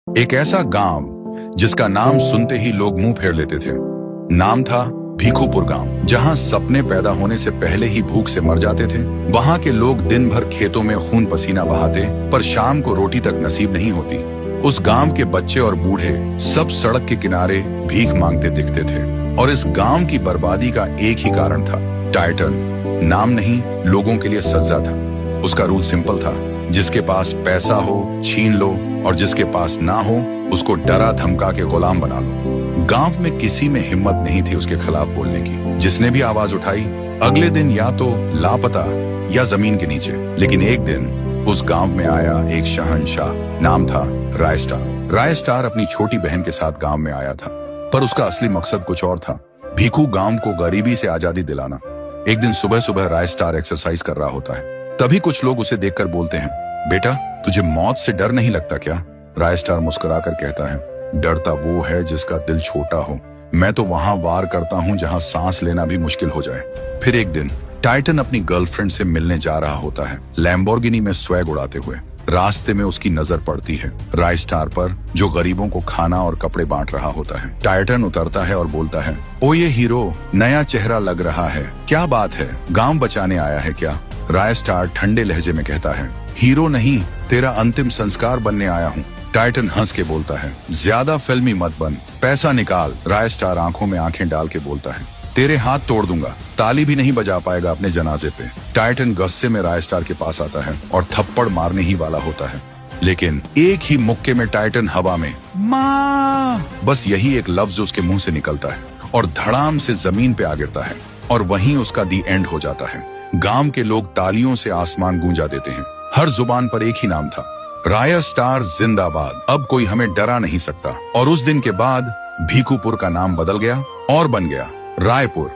एक ऐसा गांव जिसका नाम सुनते ही लोग मुंह फेर लेते थे। नाम था भीखूपुर गांव। जहां सपने पैदा होने से पहले ही भूख से मर जाते थे। वहां के लोग दिन भर खेतों में खून पसीना बहाते, पर शाम को रोटी तक नसीब नहीं होती। उस गांव के बच्चे और बूढ़े सब सड़क के किनारे भीख मांगते दिखते थे। और इस गांव की बर्बादी का एक ही कारण था, टाइटन। नाम नहीं, लोगों के लिए सजा था। उसका रूल सिंपल था, जिसके पास पैसा हो छीन लो, और जिसके पास ना हो उसको डरा धमका के गुलाम बना लो। गांव में किसी में हिम्मत नहीं थी उसके खिलाफ बोलने की। जिसने भी आवाज उठाई, अगले दिन या तो लापता या जमीन के नीचे। लेकिन एक दिन उस गांव में आया एक शहंशाह। नाम था रायस्टार। रायस्टार अपनी छोटी बहन के साथ गांव में आया था, पर उसका असली मकसद कुछ और था। भीखू गांव को गरीबी से आजादी दिलाना। एक दिन सुबह सुबह रायस्टार एक्सरसाइज कर रहा होता है। तभी कुछ लोग उसे देखकर बोलते हैं, बेटा तुझे मौत से डर नहीं लगता क्या? रायस्टार मुस्कुराकर कहता है, डरता वो है जिसका दिल छोटा हो। मैं तो वहां वार करता हूं जहां सांस लेना भी मुश्किल हो जाए। फिर एक दिन टाइटन अपनी गर्लफ्रेंड से मिलने जा रहा होता है, लैम्बोर्गिनी में स्वैग उड़ाते हुए। रास्ते में उसकी नजर पड़ती है रायस्टार पर, जो गरीबों को खाना और कपड़े बांट रहा होता है। टाइटन उतरता है और बोलता है, ओ ये हीरो, नया चेहरा लग रहा है, क्या बात है, गांव बचाने आया है क्या? रायस्टार ठंडे लहजे में कहता है, हीरो नहीं, तेरा अंतिम संस्कार बनने आया हूँ। टाइटन हंस के बोलता है, ज्यादा फिल्मी मत बन, पैसा निकाल। रायस्टार आंखों में आंखें डाल के बोलता है, तेरे हाथ तोड़ दूंगा, ताली भी नहीं बजा पाएगा अपने जनाजे पे। टाइटन गुस्से में रायस्टार के पास आता है और थप्पड़ मारने ही वाला होता है, लेकिन एक ही मुक्के में टाइटन हवा में माँ, बस यही एक लफ्ज उसके मुंह से निकलता है और धड़ाम से जमीन पे आ गिरता है। और वहीं उसका दी एंड हो जाता है। गांव के लोग तालियों से आसमान गूंजा देते हैं। हर जुबान पर एक ही नाम था, रायस्टार जिंदाबाद। अब कोई हमें डरा नहीं सकता। और उस दिन के बाद भीखूपुर का नाम बदल गया और बन गया रायपुर।